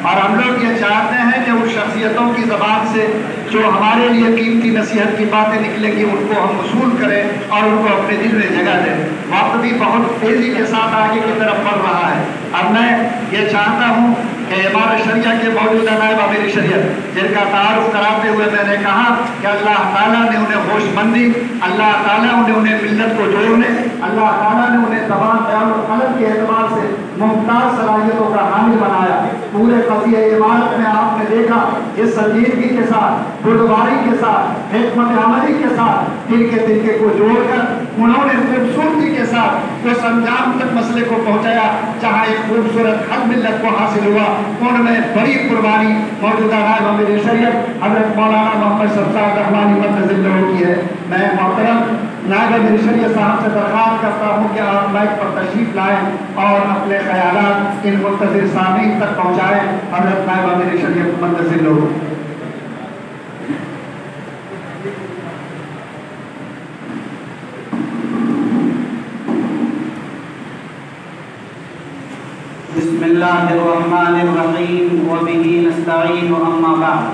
اور ہم لوگ یہ چاہتے ہیں کہ اس شخصیتوں کی زبان سے جو ہمارے لیے قیمتی نصیحت کی باتیں نکلیں گی ان کو ہم وصول کریں اور ان کو اپنے دل میں جگہ دیں۔ وقت بھی بہت تیزی کے ساتھ آگے کی طرف بڑھ رہا ہے۔ اب میں یہ چاہتا ہوں کہ امام شریعہ کے موجودہ نائب امیر شریعت جن کا تعارف کراتے ہوئے میں نے کہا کہ اللہ تعالیٰ نے انہیں ہوش مندی، اللہ تعالیٰ نے انہیں ملت کو جوڑنے، اللہ تعالیٰ نے انہیں زبان بیان و قلم کے اعتبار سے ممتاز صلاحیتوں کا حامل بنایا۔ پورے قضیہ عمارت میں آپ نے دیکھا اس سنجیدگی کے ساتھ، بردباری کے ساتھ، حکمت عملی کے ساتھ تنکے کو جوڑ کر انہوں نے خوبصورتی کے ساتھ اس انجام تک مسئلے کو پہنچایا جہاں ایک خوبصورت حق ملت کو حاصل ہوا۔ ان میں بڑی قربانی موجودہ نائب امیر شریعت حضرت مولانا محمد شفیع رحمانی مدد اللہ کی ہے۔ میں محترم نائب امیر شریعت صاحب سے درخواست کرتا ہوں کہ آپ مائک پر تشریف لائیں اور اپنے خیالات ان منتظر سامعین تک پہنچائیں۔ حضرت نائب امیر شریعت مدد اللہ۔ بسم اللہ الرحمن الرحیم وبہ نستعین اما بعد۔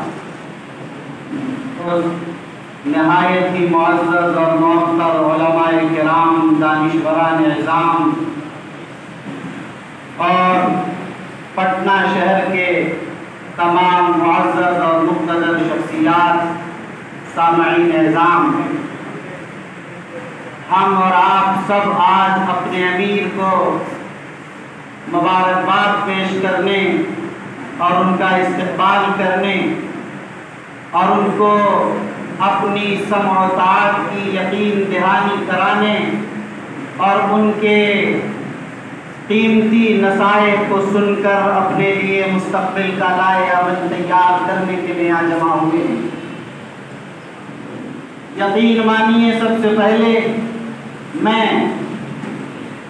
نہایت ہی معزز اور محترم علماء کرام، دانشوران عظام اور پٹنہ شہر کے تمام معزز اور مقتدر شخصیات، سامعین اعظام، ہم اور آپ سب آج اپنے امیر کو مبارکباد پیش کرنے اور ان کا استقبال کرنے اور ان کو اپنی سمع و طاعت کی یقین دہانی کرانے اور ان کے قیمتی نصائح کو سن کر اپنے لیے مستقبل کا لائحہ عمل تیار کرنے کے لیے یہاں جمع ہوئے ہیں۔ یقین مانیے، سب سے پہلے میں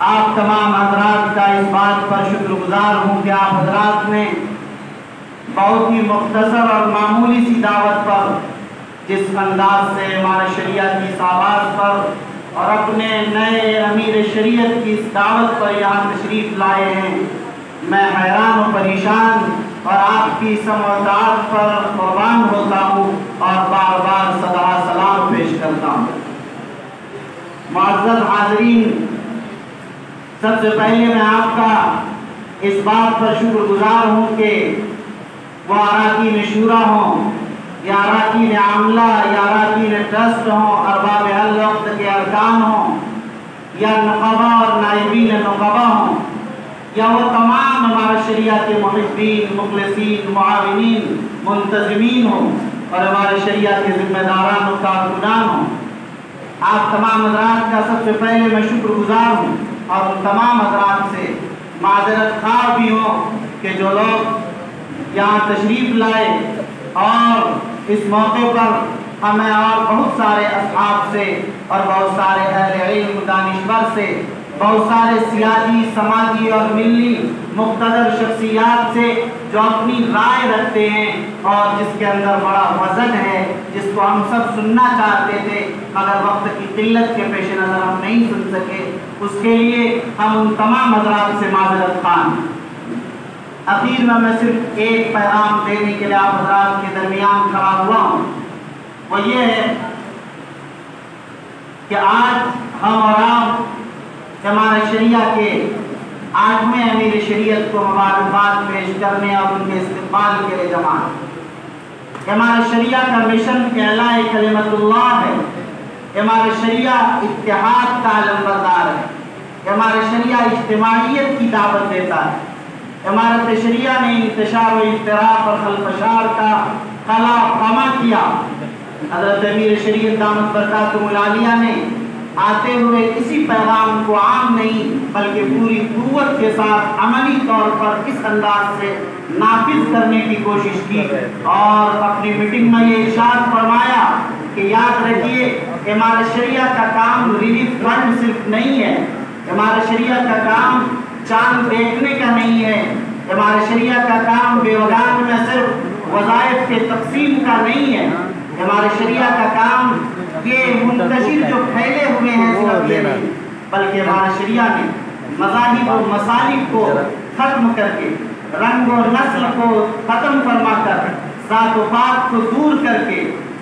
آپ تمام حضرات کا اس بات پر شکر گزار ہوں کہ آپ حضرات نے بہت ہی مختصر اور معمولی سی دعوت پر جس انداز سے امام شریعت کی آواز پر اور اپنے نئے امیر شریعت کی اس دعوت پر یہاں تشریف لائے ہیں، میں حیران و پریشان اور آپ کی سمع و طاعت پر قربان ہوتا ہوں اور بار بار صدا سلام پیش کرتا ہوں۔ معزز حاضرین، سب سے پہلے میں آپ کا اس بات پر شکر گزار ہوں کہ وہ اراکین شورا ہوں یا اراکین عاملہ یا اراکین ٹرسٹ ہوں، ارباب حل وقت کے ارکان ہوں یا نقبہ اور نائبین نقبہ ہوں یا وہ تمام ہمارا شریعہ کے محبین، مخلصین، معاونین، منتظمین ہوں اور ہمارے شریعہ کے ذمہ داران و کارکنان ہوں، آپ تمام حضرات کا سب سے پہلے میں شکر گزار ہوں اور ان تمام حضرات سے معذرت خواہ بھی ہوں کہ جو لوگ یہاں تشریف لائے اور اس موقع پر ہمیں اور بہت سارے اصحاب سے اور بہت سارے اہل علم، دانشور سے، بہت سارے سیاسی، سماجی اور ملی مقتدر شخصیات سے جو اپنی رائے رکھتے ہیں اور جس کے اندر بڑا وزن ہے، جس کو ہم سب سننا چاہتے تھے مگر وقت کی قلت کے پیش نظر ہم نہیں سن سکے، اس کے لیے ہم ان تمام حضرات سے معذرت خواہ ہیں۔ اخیر میں صرف ایک پیغام دینے کے لیے آپ حضرات کے درمیان کھڑا ہوا ہوں، وہ یہ ہے کہ آج ہم اور آپ ہمارے شریعہ کے 8ویں امیر شریعت کو مبارکباد پیش کرنے اور ان کے استقبال کے لیے جمع ہیں۔ ہمارے شریعہ کا مشن اعلاء کلمت اللہ ہے، ہمارے شریعہ اتحاد کا علمبردار ہے، ہمارے شریعہ اجتماعیت کی دعوت دیتا ہے، ہمارے شریعہ نے انتشار و افتراق اور خلفشار کا خلا خامہ کیا۔ حضرت امیر شریعت دامت برکاتہ العالیہ نے آتے ہوئے کسی پیغام کو عام نہیں بلکہ پوری قوت کے ساتھ عملی طور پر اس انداز سے نافذ کرنے کی کوشش کی اور اپنی میٹنگ میں یہ ارشاد فرمایا کہ یاد رکھیے ہمارے شریعہ کا کام ریلیف فنڈ صرف نہیں ہے، ہمارے شریعہ کا کام چاند دیکھنے کا نہیں ہے، ہمارے شریعہ کا کام بیوگان میں صرف وظائف کے تقسیم کا نہیں ہے، ہمارے شریعہ کا کام یہ منتشر جو پھیلے ہوئے ہیں صرف یہ نہیں بلکہ ہمارے شریعہ نے مذاہب و مسالک کو ختم کر کے रंग और नस्ल को ख़त्म फरमा कर, ज़ात व पात को दूर करके,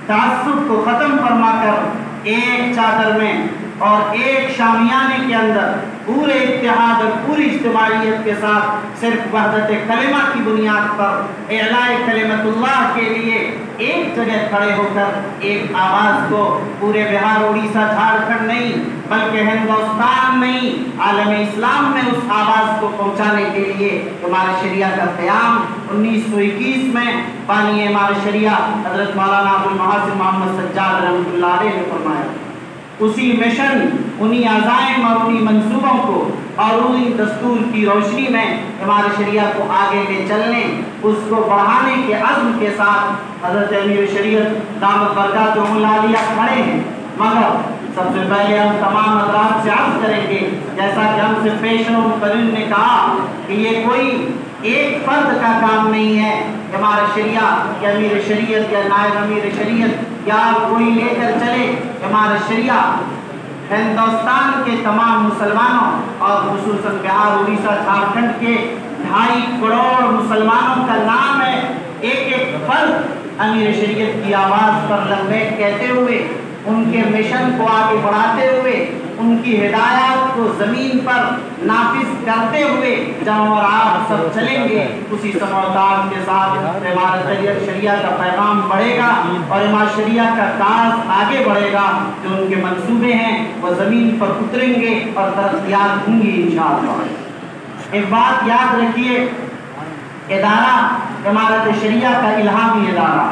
तअस्सुब को ख़त्म फरमा कर एक चादर में और एक शामियाने के अंदर पूरे इत्तेहाद और पूरी इज्तिमाइयत के साथ सिर्फ वहदत कलिमा की बुनियाद पर इलाए कलिमतुल्लाह के लिए एक जगह खड़े होकर एक आवाज़ को पूरे बिहार, उड़ीसा, झारखंड नहीं बल्कि हिंदुस्तान नहीं, आलम इस्लाम में उस आवाज़ को पहुँचाने के लिए हमारे शरिया का क़याम 1921 में बानी हमारे शरिया हज़रत मौलाना अबुल महासिन मोहम्मद सज्जाद रहमतुल्लाह अलैह ने फरमाया। उसी मिशन, उन्हीं अज़ाइम और उन्हीं मंसूबों को और उन्हीं दस्तूर की रोशनी में हमारे शरिया को आगे ले चलने, उसको बढ़ाने के अज़्म के साथ हज़रत अमीर शरीयत दामत बरकातुहुल आलिया खड़े हैं। मगर सबसे पहले हम तमाम हज़रात से अर्ज़ करेंगे, जैसा कि हमसे पेशवा मुक़र्रिर ने कहा कि ये कोई एक फर्द का काम नहीं है, हमारा शरिया या अमीर शरीयत या नायब अमीर शरीयत या कोई लेकर चले। हमारा शरिया हिंदुस्तान के तमाम मुसलमानों और खुसूसन बिहार, उड़ीसा, झारखंड के 2.5 करोड़ मुसलमानों का नाम है। एक एक फर्द अमीर शरीयत की आवाज़ पर लब्बैक कहते हुए, उनके मिशन को आगे बढ़ाते हुए, उनकी हिदायत को ज़मीन पर नाफिज करते हुए जब और आप सब चलेंगे, उसी समझदार के साथ हमारा शरिया का पैगाम बढ़ेगा और हमारा शरिया का काज आगे बढ़ेगा। जो उनके मंसूबे हैं वो ज़मीन पर उतरेंगे और तरक्कियात होंगी इंशाअल्लाह। एक बात याद रखिए, इदारा इमारत शरिया का इल्हामी इदारा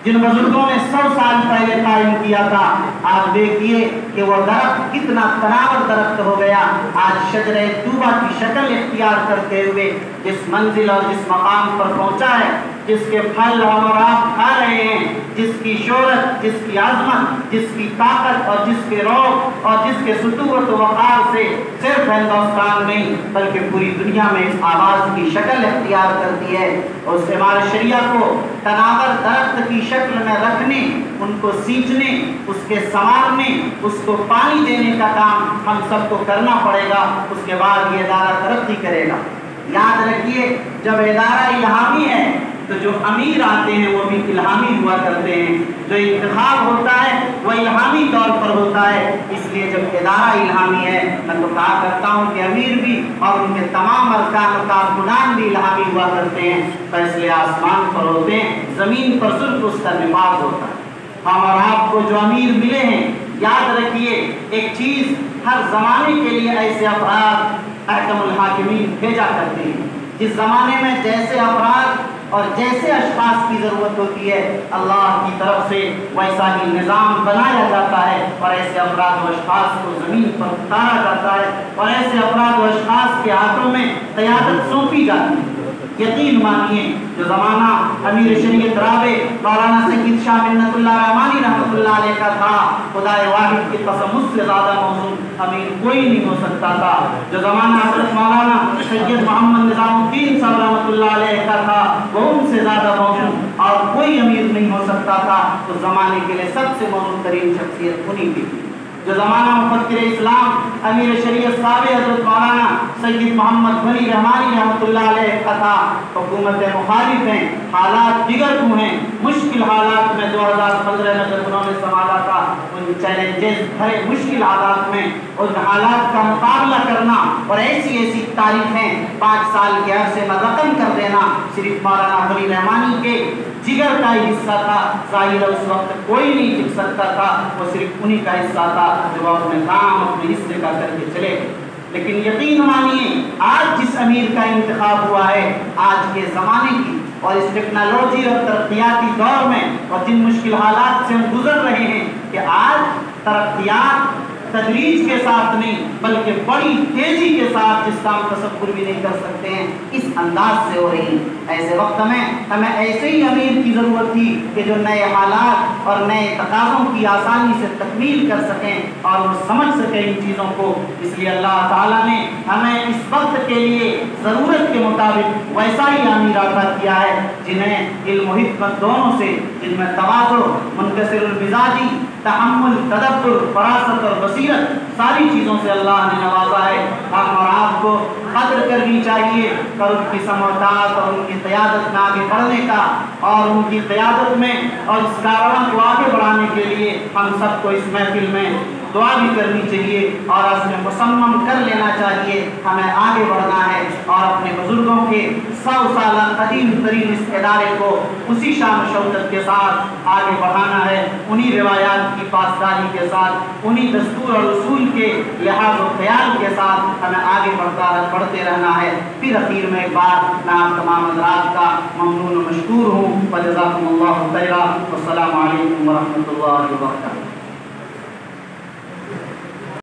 जिन बुजुर्गों ने 100 साल पहले कायम किया था, आज देखिए कि वो दरख्त कितना तनावर दरख्त हो गया। आज शजरे तूबा की शक्ल इख्तियार करते हुए जिस मंजिल और जिस मकाम पर पहुंचा है, जिसके फल हम और आप खा रहे हैं, जिसकी शोहरत, जिसकी आजमत, जिसकी ताकत और जिसके रौब और जिसके सुतूवत वक़ार से सिर्फ हिंदुस्तान नहीं बल्कि पूरी दुनिया में इस आवाज़ की शक्ल इख्तियार करती है। उससे हमारे शरिया को तनावर दरख्त की शक्ल में रखने, उनको सींचने, उसके संवारने, उसको पानी देने का काम हम सबको करना पड़ेगा। उसके बाद ये इदारा तरक्की करेगा। याद रखिए, जब इदारा इल्हामी है तो जो अमीर आते हैं वो भी इल्हामी हुआ करते हैं। जो इंतखाब होता है वो इल्हामी तौर पर होता है। इसलिए जब इदारा इल्हामी है, मैं तो कहा करता हूँ कि अमीर भी और उनके तमाम अरकान कारकुनान भी इल्हामी हुआ करते हैं। फैसले आसमान पर होते हैं, ज़मीन पर सिर्फ उसका निफाज होता है। हम और आपको जो अमीर मिले हैं, याद रखिए एक चीज़, हर ज़माने के लिए ऐसे अफराद अहकमुल हाकिमीन भेजा करते हैं। जिस ज़माने में जैसे अफराद और जैसे अशखास की ज़रूरत होती है, अल्लाह की तरफ से वैसा ही निज़ाम बनाया जाता है और ऐसे अफराद व अशखास को ज़मीन पर उतारा जाता है और ऐसे अफराद व अशखास के हाथों में क़यादत सौंपी जाती है। यकीन मानिए, जो ज़माना अमीर शरीयत रावे मौलाना सैयद शाह मिन्नतुल्लाह रहमानी रहमतुल्लाह अलैह का था, खुदाए वाहिद की कसम उससे ज़्यादा मौजूद अमीर कोई नहीं हो सकता था। जो ज़माना हज़रत मौलाना सैयद मोहम्मद निज़ामुद्दीन साहब रहमतुल्लाह अलैह का था, वो उनसे ज़्यादा मौजूद और कोई अमीर नहीं हो सकता था। उस ज़माने के लिए सबसे मौजूद तरीन शख्सियत उन्हीं की थी। जो ज़माना मुफ़क्किर इस्लाम अमीर शरीयत साहब हज़रत मौलाना सैयद मोहम्मद वली रहमानी रहमतुल्लाह अलैह का था। हुकूमतें मुखालिफ हैं, हालात दिगर को हैं। मुश्किल हालात में 2015 में जब उन्होंने संभाला था, उन चैलेंजेस भरे मुश्किल हालात में उन हालात का मुकाबला करना और ऐसी ऐसी तारीखें 5 साल के अरसे में रकम कर देना सिर्फ मौलाना वली रहमानी के जिगर का ही हिस्सा था। ज़ाहिर उस वक्त कोई नहीं टिक सकता था, वो सिर्फ उन्हीं का हिस्सा था जो अपने काम अपने हिस्से का करके चले। लेकिन यकीन मानिए, आज जिस अमीर का इंतखाब हुआ है, आज के ज़माने की और इस टेक्नोलॉजी और तरक्याती दौर में और जिन मुश्किल हालात से हम गुजर रहे हैं कि आज तरक्यात तदरीज के साथ नहीं बल्कि बड़ी तेजी के साथ जिसका हम तसव्वुर भी नहीं कर सकते हैं, इस अंदाज से हो रही है। ऐसे वक्त में हमें ऐसे ही अमीर की ज़रूरत थी कि जो नए हालात और नए तकाज़ों की आसानी से तकमील कर सकें और वो समझ सकें इन चीज़ों को। इसलिए अल्लाह ताला ने हमें इस वक्त के लिए ज़रूरत के मुताबिक वैसा ही अमीर अता किया है जिन्हें इल्म व हिकमत दोनों से, जिनमें तवाज़ु, मुनकसिरुल मिजाजी, तहम्मुल, तदब्बुर, फरासत और बसीरत सारी चीज़ों से अल्लाह ने नवाजा है। हम और आपको قدر کرنی چاہیے اور ان کی سماعت اور ان کی قیادت میں آگے بڑھنے کا اور ان کی قیادت میں اور اس کارواں کو آگے بڑھانے کے لیے ہم سب کو اس محفل میں دعا بھی کرنی چاہیے اور عزم مصمم کر لینا چاہیے ہمیں آگے بڑھنا ہے اور اپنے بزرگوں کے 100 سالہ قدیم ترین اس ادارے کو اسی شان و شوکت کے ساتھ آگے بڑھانا ہے، انہی روایات کی پاسداری کے ساتھ، انہی دستور اور اصول کے لحاظ و خیال کے ساتھ ہمیں آگے بڑھتے رہنا ہے۔ پھر اخیر میں ایک بار میں آپ تمام حضرات کا ممنون و مشکور ہوں۔ وجزاکم اللہ خیرا، والسلام علیکم ورحمۃ اللہ وبرکاتہ۔